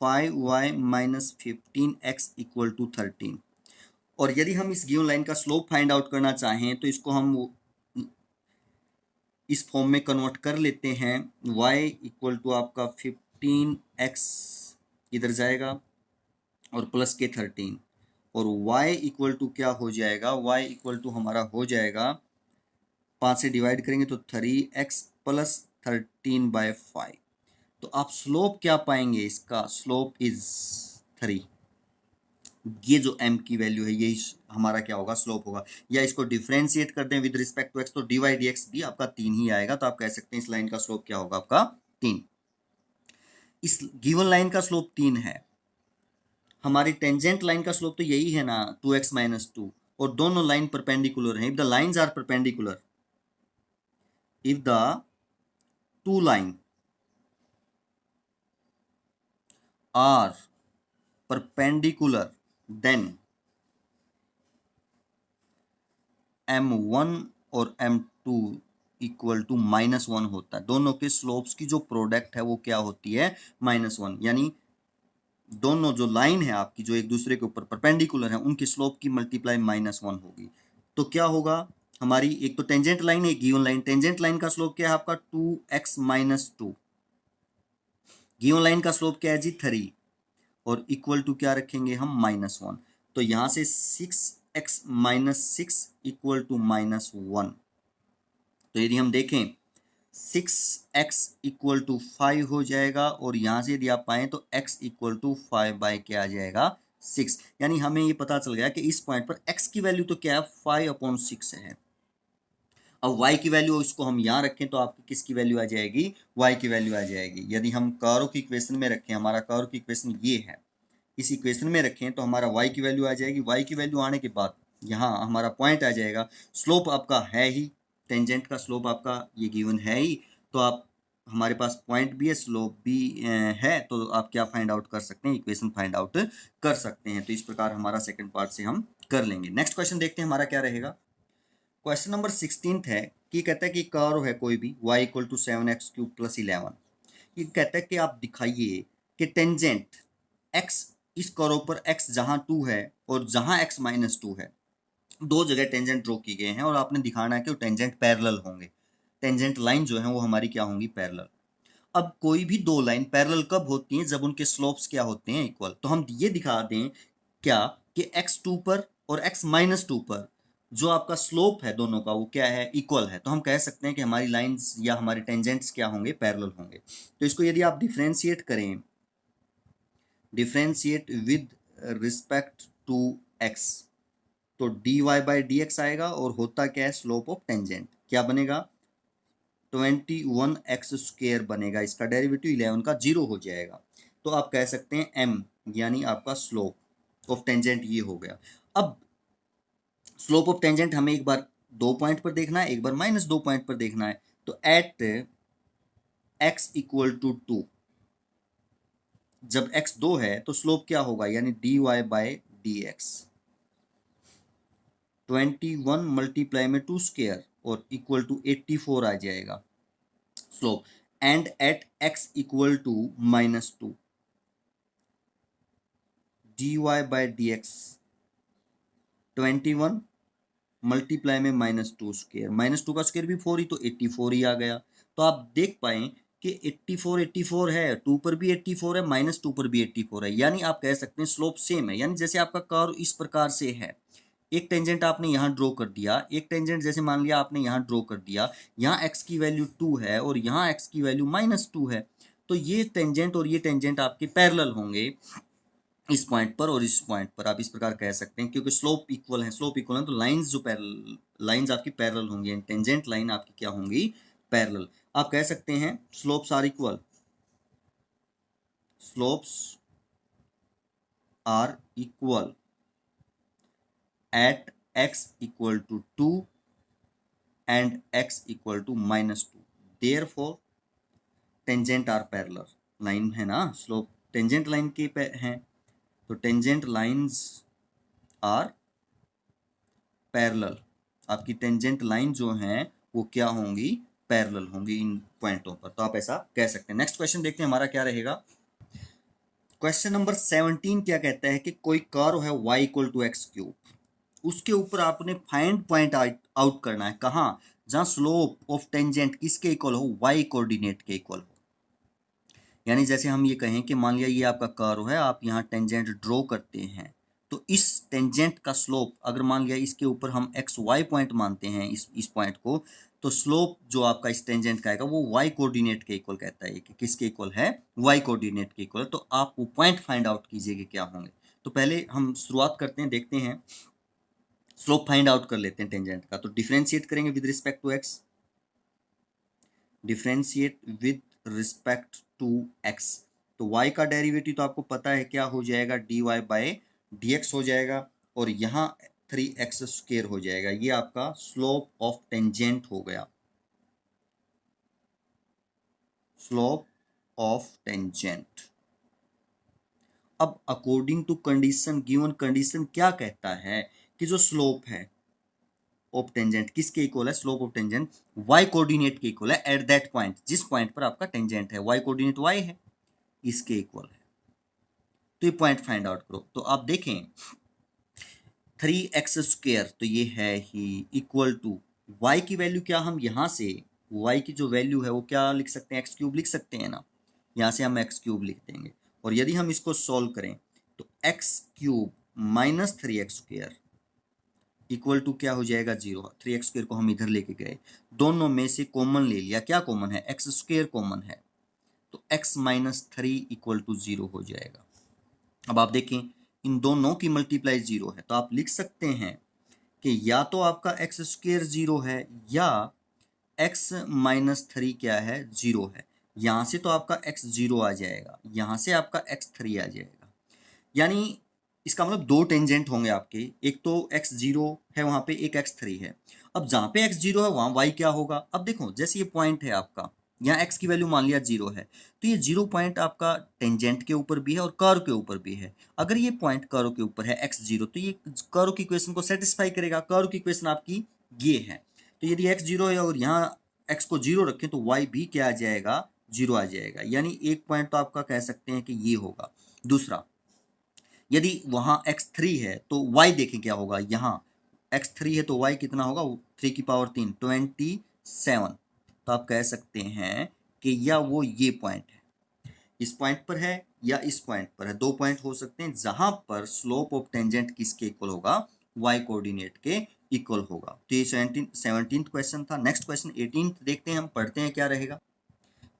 5y minus 15x equal to 13। और यदि हम इस गिवन लाइन का स्लोप फाइंड आउट करना चाहें तो इसको हम इस फॉर्म में कन्वर्ट कर लेते हैं। y इक्वल टू आपका 15x इधर जाएगा और प्लस के 13, और y इक्वल टू क्या हो जाएगा, y इक्वल टू हमारा हो जाएगा 5 से डिवाइड करेंगे तो 3x प्लस 13/5। तो आप स्लोप क्या पाएंगे, इसका स्लोप इज 3। ये जो m की वैल्यू है यही हमारा क्या होगा स्लोप होगा। या इसको डिफरेंशिएट कर दें विद रिस्पेक्ट टू x तो dy/dx भी आपका 3 ही आएगा। तो आप कह सकते हैं इस लाइन का स्लोप क्या होगा आपका 3। इस गिवन लाइन का स्लोप 3 है। हमारी टेंजेंट लाइन का स्लोप तो यही है ना 2x माइनस 2, और दोनों लाइन परपेंडिकुलर हैं। If the lines are perpendicular, if the two line are perpendicular then m1 और m2 इक्वल टू -1 होता है। दोनों के स्लोप्स की जो प्रोडक्ट है वो क्या होती है -1। यानी दोनों जो लाइन है आपकी जो एक दूसरे के ऊपर परपेंडिकुलर है उनकी स्लोप की मल्टीप्लाई -1 होगी। तो क्या होगा हमारी, एक तो टेंजेंट लाइन है गिवन लाइन, टेंजेंट लाइन का स्लोप क्या है आपका 2x माइनस 2, गिवन लाइन का स्लोप क्या है जी 3, और इक्वल टू क्या रखेंगे हम -1। तो यहां से 6x माइनस 6 इक्वल टू -1। तो यदि हम देखें 6x इक्वल टू 5 हो जाएगा, और यहाँ से यदि आप पाएँ तो x इक्वल टू 5 क्या आ जाएगा 6। यानी हमें ये पता चल गया कि इस पॉइंट पर x की वैल्यू तो क्या है 5/6 है। अब y की वैल्यू इसको हम यहाँ रखें तो आपकी किसकी वैल्यू आ जाएगी, y की वैल्यू आ जाएगी। यदि हम कर्व की इक्वेशन में रखें, हमारा कर्व की इक्वेशन ये है, इस इक्वेशन में रखें तो हमारा y की वैल्यू आ जाएगी। y की वैल्यू आने के बाद यहाँ हमारा पॉइंट आ जाएगा। स्लोप आपका है ही, टेंजेंट का स्लोप आपका ये गिवन है ही, तो आप हमारे पास पॉइंट भी है स्लोप भी है, तो आप क्या फाइंड आउट कर सकते हैं, इक्वेशन फाइंड आउट कर सकते हैं। तो इस प्रकार हमारा सेकंड पार्ट से हम कर लेंगे। नेक्स्ट क्वेश्चन देखते हैं हमारा क्या रहेगा। क्वेश्चन नंबर 16 है कि कहता है कि कर्व है कोई भी y equal to 7x³ plus 11। ये कहता है कि आप दिखाइए कि टेंजेंट x, इस कर्व पर x जहां 2 है और जहां x माइनस 2 है, दो जगह टेंजेंट ड्रॉ की गए हैं और आपने दिखाना है कि वो टेंजेंट पैरेलल होंगे। टेंजेंट लाइन जो है वो हमारी क्या होंगी पैरेलल। अब कोई भी दो लाइन पैरेलल कब होती हैं, जब उनके स्लोप्स क्या होते हैं इक्वल। तो हम ये दिखा दें क्या कि x2 पर और x माइनस 2 पर जो आपका स्लोप है दोनों का वो क्या है, इक्वल है, तो हम कह सकते हैं कि हमारी लाइंस या हमारे टेंजेंट्स क्या होंगे, पैरेलल होंगे। तो इसको यदि आप डिफ्रेंशिएट करें, differentiate with respect to x, तो dy बाई डी एक्स आएगा, और होता क्या है, स्लोप ऑफ टेंजेंट क्या बनेगा, 21x² बनेगा, इसका डेरिवेटिव 11 का 0 हो जाएगा। तो आप कह सकते हैं m यानी आपका स्लोप ऑफ टेंजेंट ये हो गया। अब स्लोप ऑफ टेंजेंट हमें एक बार 2 पॉइंट पर देखना है, एक बार -2 पॉइंट पर देखना है। तो एट x इक्वल टू 2, जब x 2 है तो स्लोप क्या होगा, यानी dy by d x, 21 multiply में 2² और इक्वल टू 84 आ जाएगा slope. And at x equal to -2, dy by d x 21 multiply में -2², -2 का स्क्वायर भी 4 ही, तो 84 ही आ गया। तो आप देख पाए कि 84 है, 2 पर भी 84 है, -2 पर भी 84 है, यानी आप कह सकते हैं स्लोप सेम है। यानी जैसे आपका कर्व इस प्रकार से है, एक टेंजेंट आपने यहाँ ड्रॉ कर दिया, एक टेंजेंट जैसे मान लिया आपने यहाँ ड्रॉ कर दिया, यहाँ x की वैल्यू 2 है और यहाँ x की वैल्यू -2 है, तो ये टेंजेंट और ये टेंजेंट आपके पैरेलल होंगे इस पॉइंट पर और इस पॉइंट पर, आप इस प्रकार कह सकते हैं, क्योंकि स्लोप इक्वल है, स्लोप इक्वल है तो लाइंस जो पैरेलल, लाइंस आपकी पैरेलल होंगी, टेंजेंट लाइन आपकी क्या होंगी, पैरेलल। आप कह सकते हैं slopes are equal, slopes are equal at x equal to 2 and x equal to -2, therefore tangent are parallel. Line है ना, स्लोप टेंजेंट लाइन के हैं, तो टेंजेंट लाइंस आर पैरेलल, आपकी टेंजेंट लाइन जो हैं वो क्या होंगी, पैरेलल होंगी इन पॉइंटों पर, तो आप ऐसा कह सकते हैं। नेक्स्ट क्वेश्चन देखते हैं हमारा क्या रहेगा। क्वेश्चन नंबर 17 क्या कहता है कि कोई कर्व है y इक्वल टू x³, उसके ऊपर आपने फाइंड पॉइंट आउट करना है, कहाँ, जहां स्लोप ऑफ टेंजेंट किसके इक्वल हो, y कोऑर्डिनेट के इक्वल हो। यानी जैसे हम ये कहें कि मान लिया ये आपका कर्व है, आप यहाँ टेंजेंट ड्रॉ करते हैं, तो इस टेंजेंट का स्लोप अगर मान लिया इसके ऊपर हम एक्स वाई पॉइंट मानते हैं इस पॉइंट को, तो स्लोप जो आपका इस टेंजेंट का आएगा वो वाई कोऑर्डिनेट के इक्वल कहता है कि किसके इक्वल है, वाई कोऑर्डिनेट के इक्वल। तो आप वो पॉइंट फाइंड आउट कीजिए कि क्या होंगे। तो पहले हम शुरुआत करते हैं, देखते हैं, स्लोप फाइंड आउट कर लेते हैं टेंजेंट का। तो डिफरेंशिएट करेंगे with respect to x, differentiate with respect to x, तो y का डेरिवेटिव तो आपको पता है क्या हो जाएगा, dy बाई डी एक्स हो जाएगा, और यहाँ 3x² हो जाएगा। ये आपका स्लोप ऑफ टेंजेंट हो गया, स्लोप ऑफ टेंजेंट। अब according to condition, given condition क्या कहता है कि जो स्लोप है ऑफ टेंजेंट किसके इक्वल है, slope of tangent y coordinate के इक्वल है एट दैट पॉइंट, जिस पॉइंट पर आपका टेंजेंट है, y कोऑर्डिनेट y है, इसके इक्वल है। तो ये पॉइंट फाइंड आउट करो। तो आप देखें 3x² तो ये है ही इक्वल टू y की वैल्यू, क्या हम यहाँ से y की जो वैल्यू है वो क्या लिख सकते हैं, x³ लिख सकते हैं ना, यहाँ से हम x³ लिख देंगे। और यदि हम इसको सॉल्व करें तो x³ minus 3x² equal to क्या हो जाएगा, 0। 3x² को हम इधर लेके गए, दोनों में से कॉमन ले लिया, क्या कॉमन है, x² कॉमन है, तो x माइनस 3 इक्वल टू 0 हो जाएगा। अब आप देखें इन दोनों की मल्टीप्लाई 0 है, तो आप लिख सकते हैं कि या तो आपका x² 0 है या x माइनस 3 क्या है, 0 है। यहाँ से तो आपका x 0 आ जाएगा, यहाँ से आपका x 3 आ जाएगा। यानी इसका मतलब दो टेंजेंट होंगे आपके, एक तो x0 है वहाँ पे, एक x3 है। अब जहाँ पे x0 है वहाँ y क्या होगा। अब देखो जैसे ये पॉइंट है आपका, यहाँ x की वैल्यू मान लिया 0 है, तो ये 0 पॉइंट आपका टेंजेंट के ऊपर भी है और कर्व के ऊपर भी है। अगर ये पॉइंट कर्व के ऊपर है x0, तो ये कर्व की इक्वेशन को सेटिस्फाई करेगा। कर्व की इक्वेशन आपकी ये है, तो यदि x0 है और यहाँ x को 0 रखें तो y भी क्या आ जाएगा, 0 आ जाएगा। यानी एक पॉइंट तो आपका कह सकते हैं कि ये होगा। दूसरा, यदि वहां x3 है तो y देखें क्या होगा, यहाँ x3 है तो y कितना होगा, 3 की पावर 3 27। तो आप कह सकते हैं कि या वो ये पॉइंट है, इस पॉइंट पर है या इस पॉइंट पर है, 2 पॉइंट हो सकते हैं जहां पर स्लोप ऑफ टेंजेंट किसके इक्वल होगा, y कोऑर्डिनेट के इक्वल होगा। तो ये 17th क्वेश्चन था। नेक्स्ट क्वेश्चन 18th देखते हैं हम, पढ़ते हैं क्या रहेगा।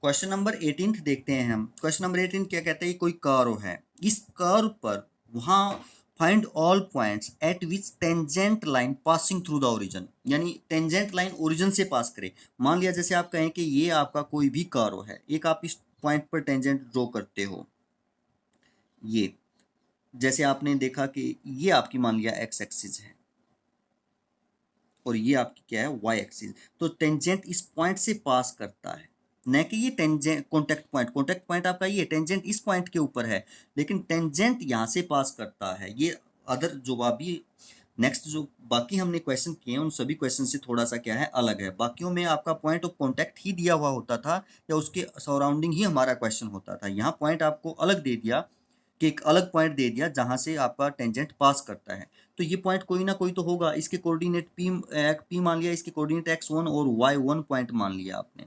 क्वेश्चन नंबर 18th देखते हैं हम। क्वेश्चन नंबर 18 क्या कहते हैं, कोई कर्व है, इस कर्व पर वहां find all points at which tangent line passing through the origin, यानी टेंजेंट लाइन ओरिजिन से पास करे। मान लिया जैसे आप कहें कि ये आपका कोई भी कर्व है, एक आप इस पॉइंट पर टेंजेंट ड्रॉ करते हो, ये जैसे आपने देखा कि ये आपकी मान लिया एक्स एक्सिस है और ये आपकी क्या है, वाई एक्सिस। तो टेंजेंट इस पॉइंट से पास करता है, न कि ये टेंजेंट कॉन्टेक्ट पॉइंट आपका ये टेंजेंट इस पॉइंट के ऊपर है, लेकिन टेंजेंट यहाँ से पास करता है। ये अदर जो अभी नेक्स्ट जो बाकी हमने क्वेश्चन किए उन सभी क्वेश्चन से थोड़ा सा क्या है, अलग है। बाकियों में आपका पॉइंट ऑफ कॉन्टैक्ट ही दिया हुआ होता था या उसके सराउंडिंग ही हमारा क्वेश्चन होता था। यहाँ पॉइंट आपको अलग दे दिया कि एक अलग पॉइंट दे दिया जहां से आपका टेंजेंट पास करता है। तो ये पॉइंट कोई ना कोई तो होगा। इसके कोऑर्डिनेट पी मान लिया, इसके कोऑर्डिनेट x1 और y1 पॉइंट मान लिया आपने।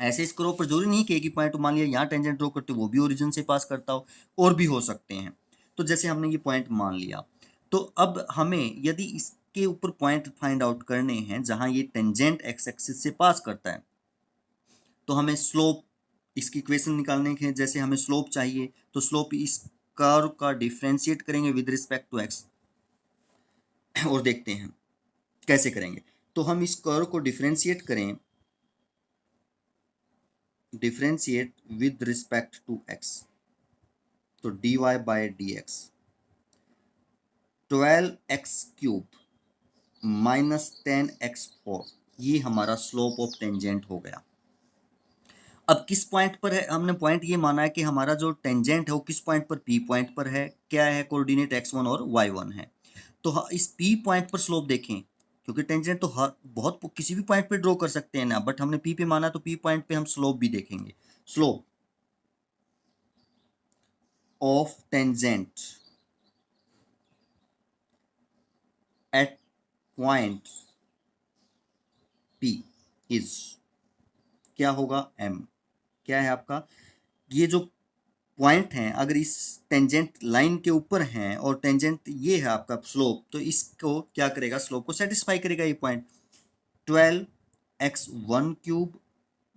ऐसे इस क्रॉप पर जरूरी नहीं कि एक ही पॉइंट मान लिया यहाँ टेंजेंट ड्रॉ करते वो भी ओरिजिन से पास करता हो, और भी हो सकते हैं। तो जैसे हमने ये पॉइंट मान लिया, तो अब हमें यदि इसके ऊपर पॉइंट फाइंड आउट करने हैं जहां ये टेंजेंट एक्स एक्सिस से पास करता है, तो हमें स्लोप इसकी इक्वेशन निकालने के, जैसे हमें स्लोप चाहिए तो स्लोप इस कर्व का डिफरेंशिएट करेंगे विद रिस्पेक्ट टू एक्स, और देखते हैं कैसे करेंगे। तो हम इस कर्व को डिफरेंशिएट करें, differentiate with respect to x, तो dy by d x 12x³ minus 10x4, ये हमारा स्लोप ऑफ टेंजेंट हो गया। अब किस पॉइंट पर है, हमने पॉइंट ये माना है कि हमारा जो टेंजेंट है वो किस पॉइंट पर, पी पॉइंट पर है। क्या है, कोऑर्डिनेट x1 और y1 है। तो इस पी पॉइंट पर स्लोप देखें, क्योंकि टेंजेंट तो हर बहुत किसी भी पॉइंट पे ड्रॉ कर सकते हैं ना, बट हमने पी पे माना तो पी पॉइंट पे हम स्लोप भी देखेंगे। Slope of tangent at point P is, क्या होगा, m। क्या है आपका, ये जो पॉइंट हैं अगर इस टेंजेंट लाइन के ऊपर हैं और टेंजेंट ये है आपका स्लोप, तो इसको क्या करेगा, स्लोप को सेटिस्फाई करेगा ये पॉइंट। 12x1³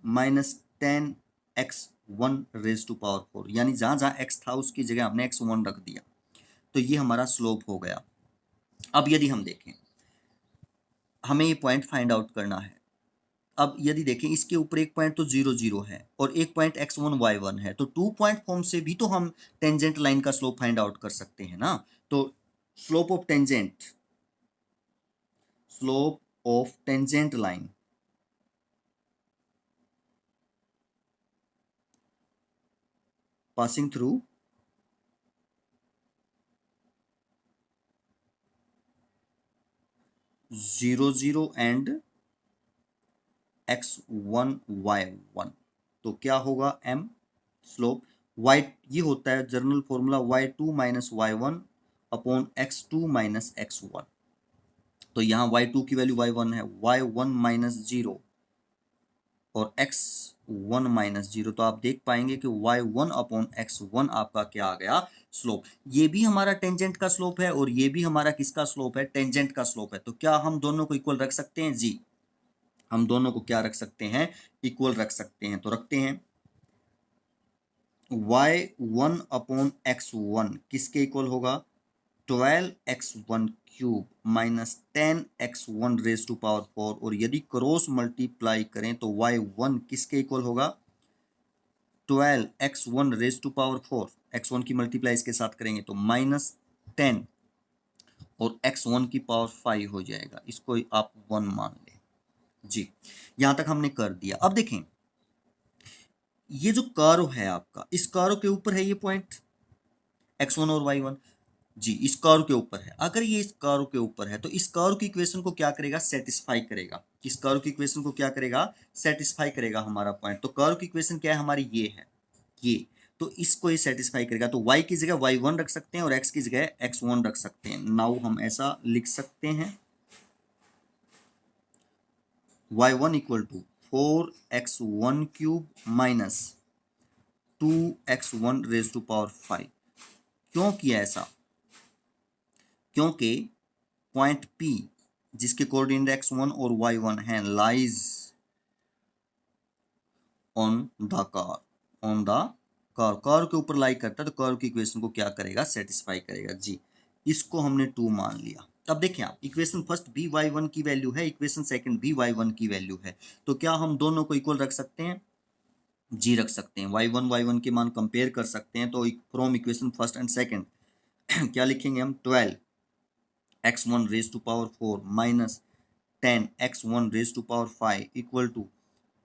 माइनस 10x1⁻⁴, यानी जहां जहां x था उसकी जगह हमने x1 रख दिया, तो ये हमारा स्लोप हो गया। अब यदि हम देखें, हमें ये पॉइंट फाइंड आउट करना है। अब यदि देखें इसके ऊपर एक पॉइंट तो 0 0 है और एक पॉइंट x1 y1 है, तो 2 पॉइंट फॉर्म से भी तो हम टेंजेंट लाइन का स्लोप फाइंड आउट कर सकते हैं ना। तो slope of tangent, slope of tangent line passing through 0 0 and x1 y1, तो क्या होगा, m। स्लोप y ये होता है general formula y2 minus y1 upon x2 minus x1। तो यहाँ y2 की वैल्यू y1 है, y1 माइनस 0 और x1 माइनस 0, तो आप देख पाएंगे कि y1 अपॉन x1 आपका क्या आ गया, स्लोप। ये भी हमारा टेंजेंट का स्लोप है और ये भी हमारा किसका स्लोप है, टेंजेंट का स्लोप है। तो क्या हम दोनों को इक्वल रख सकते हैं, जी हम दोनों को क्या रख सकते हैं, इक्वल रख सकते हैं। तो रखते हैं, y1 अपॉन x1 किसके इक्वल होगा, 12x1³ माइनस 10x1⁻⁴, और यदि क्रॉस मल्टीप्लाई करें तो y1 किसके इक्वल होगा, 12x1⁻⁴, x1 की मल्टीप्लाई इसके साथ करेंगे तो माइनस 10 और x1 की पावर 5 हो जाएगा। इसको आप 1 मान लें जी। यहां तक हमने कर दिया। अब देखें ये जो कर्व है आपका, इस कर्व के ऊपर है ये पॉइंट x1 और y1, जी इस कर्व के ऊपर है। अगर ये इस कर्व के ऊपर है तो इस कर्व की इक्वेशन को क्या करेगा, सेटिस्फाई करेगा। इस कर्व की इक्वेशन को क्या करेगा, सेटिस्फाई करेगा हमारा पॉइंट। तो कर्व की इक्वेशन क्या है हमारी, ये है ये, तो इसको ये सेटिस्फाई करेगा। तो y की जगह y1 रख सकते हैं और x की जगह x1 रख सकते हैं। नाउ हम ऐसा लिख सकते हैं, y1 equal to 4x1³ minus 2x1⁻⁵। क्यों किया ऐसा, क्योंकि पॉइंट P जिसके कोऑर्डिनेट x1 और y1 हैं lies on the car car के ऊपर लाई करता है तो कार की इक्वेशन को क्या करेगा, सेटिस्फाई करेगा जी। इसको हमने 2 मान लिया। अब देखें आप, इक्वेशन फर्स्ट भी y1 की वैल्यू है, इक्वेशन सेकंड भी y1 की वैल्यू है, तो क्या हम दोनों को इक्वल रख सकते हैं? जी रख सकते हैं। y1 के मान कंपेयर कर सकते हैं। तो from equation first and second क्या लिखेंगे हम, 12 x1 raise to power 4 minus 10 x1 raise to power 5 equal to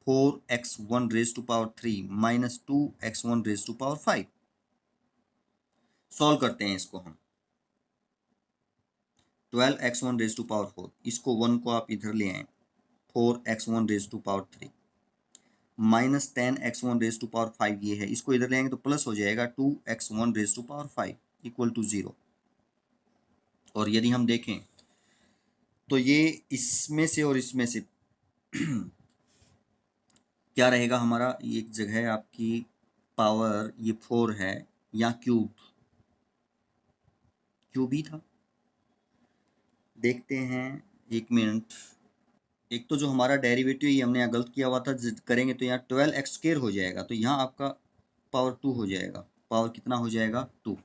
4x1 raise to power 3 minus 2x1 raise to power 5। Solve करते हैं इसको हम। 12x1 रेज टू पावर 4, इसको 1 को आप इधर ले आए, 4x1 raise to power 3 minus 10x1 raise to power 5 ये है, इसको इधर ले आएंगे तो प्लस हो जाएगा 2x1 raise to power 5 equal to 0। और यदि हम देखें तो ये इसमें से और इसमें से क्या रहेगा हमारा, एक जगह है आपकी पावर ये 4 है, या क्यूब ही था। देखते हैं एक मिनट। एक तो जो हमारा डेरिवेटिव ये हमने यहाँ गलत किया हुआ था, करेंगे तो यहाँ 12x² हो जाएगा, तो यहाँ आपका पावर 2 हो जाएगा। पावर कितना हो जाएगा, 2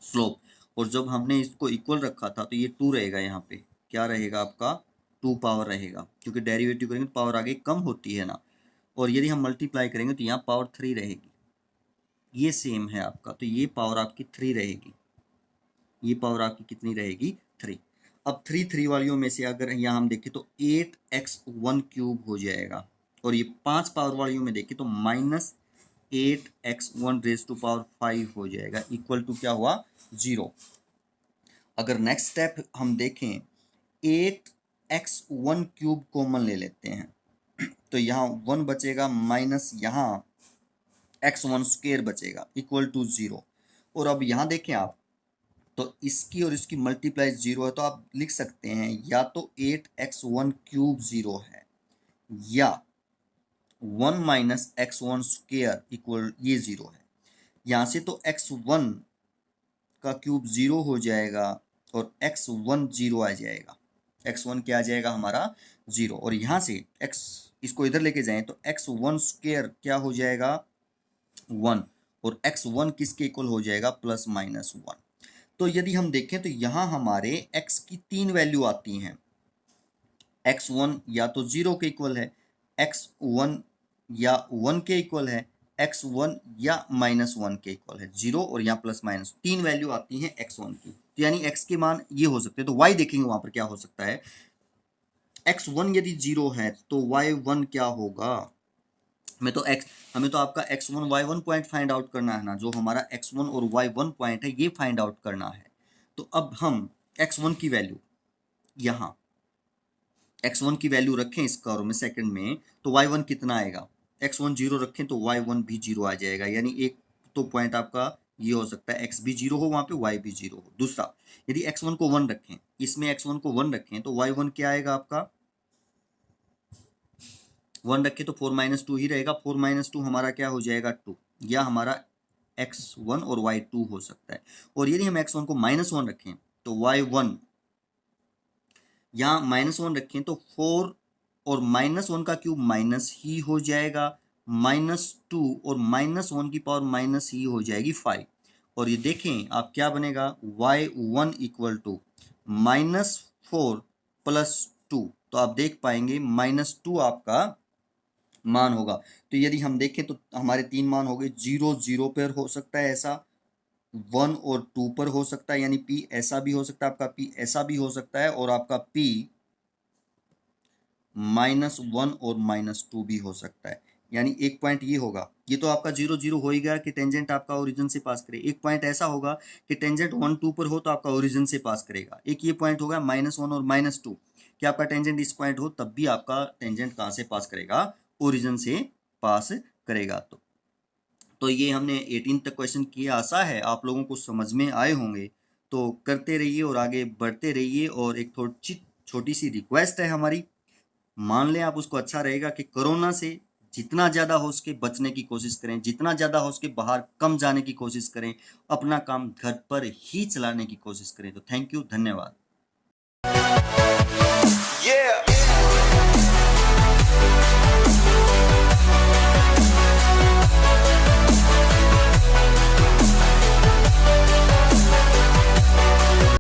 स्लोप। और जब हमने इसको इक्वल रखा था तो ये 2 रहेगा, यहाँ पे क्या रहेगा आपका 2 पावर रहेगा, क्योंकि डेरिवेटिव करेंगे तो पावर आगे कम होती है ना। और यदि हम मल्टीप्लाई करेंगे तो यहाँ पावर 3 रहेगी, ये सेम है आपका, तो ये पावर आपकी 3 रहेगी, ये पावर आपकी कितनी रहेगी, 3। अब 3 वालियों में से अगर यहाँ हम देखें तो 8x1 क्यूब हो जाएगा, और ये 5 पावर वालियों में देखें तो minus 8x1 raise to power 5 हो जाएगा, इक्वल टू क्या हुआ, 0। अगर नेक्स्ट स्टेप हम देखें, 8x1 क्यूब कॉमन ले लेते हैं तो यहाँ 1 बचेगा, माइनस यहाँ x1² बचेगा, इक्वल टू 0। और अब यहाँ देखें आप, तो इसकी और इसकी मल्टीप्लाई 0 है, तो आप लिख सकते हैं या तो 8x1 क्यूब 0 है, या 1 माइनस x1² इक्वल ये 0 है। यहाँ से तो x1 का क्यूब 0 हो जाएगा और x1 0 आ जाएगा, x1 क्या आ जाएगा हमारा 0। और यहाँ से x इसको इधर लेके जाएं तो x1² क्या हो जाएगा 1, और x1 किसके इक्वल हो जाएगा, प्लस माइनस 1। तो यदि हम देखें तो यहाँ हमारे x की 3 वैल्यू आती हैं, x1 या तो 0 के इक्वल है, x1 या 1 के इक्वल है, x1 या माइनस 1 के इक्वल है, 0 और यहाँ प्लस माइनस 3 वैल्यू आती हैं x1 की। तो यानी x के मान ये हो सकते हैं, तो y देखेंगे वहां पर क्या हो सकता है, x1 यदि 0 है तो y1 क्या होगा, हमें तो आपका x1 y1 point find out करना है ना, जो हमारा x1 और y1 पॉइंट है ये फाइंड आउट करना है। तो अब हम x1 की वैल्यू यहाँ x1 की वैल्यू रखें इस कर्व में सेकंड में, तो y1 कितना आएगा, x1 0 रखें तो y1 भी 0 आ जाएगा। यानी एक तो पॉइंट आपका ये हो सकता है x भी 0 हो वहाँ पे, y भी 0 हो। दूसरा, यदि x1 को 1 रखें, इसमें x1 को 1 रखें तो y1 क्या आएगा आपका, 1 रखें तो 4 माइनस 2 ही रहेगा, 4 माइनस 2 हमारा क्या हो जाएगा 2, या हमारा x1 और y2 हो सकता है। और यदि हम x1 को -1 रखें तो y1, यहाँ -1 रखें तो 4 और -1 का क्यूब माइनस ही हो जाएगा, -2 और -1 की पावर माइनस ही हो जाएगी 5। और ये देखें आप क्या बनेगा, y1 इक्वल टू -4 + 2, तो आप देख पाएंगे -2 आपका मान होगा। तो यदि हम देखें तो हमारे 3 मान हो गए, 0 0 पर हो सकता है ऐसा, 1 और 2 पर हो सकता है, यानी P ऐसा भी हो सकता है, आपका P ऐसा भी हो सकता है, और आपका P -1 और -2 भी हो सकता है। यानी एक पॉइंट ये होगा, ये तो आपका 0 0 हो ही गया कि टेंजेंट आपका ओरिजिन से पास करे। एक पॉइंट ऐसा होगा कि टेंजेंट 1 2 पर हो तो आपका ओरिजिन से पास करेगा। एक ये पॉइंट होगा -1 और -2 कि आपका टेंजेंट इस पॉइंट हो, तब भी आपका टेंजेंट कहाँ से पास करेगा, ओरिजिन से पास करेगा। तो ये हमने 18 तक क्वेश्चन किए। आशा है आप लोगों को समझ में आए होंगे। तो करते रहिए और आगे बढ़ते रहिए। और एक छोटी सी रिक्वेस्ट है हमारी, मान लें आप उसको, अच्छा रहेगा कि कोरोना से जितना ज़्यादा हो सके बचने की कोशिश करें, जितना ज़्यादा हो सके बाहर कम जाने की कोशिश करें, अपना काम घर पर ही चलाने की कोशिश करें। तो थैंक यू, धन्यवाद। Yeah.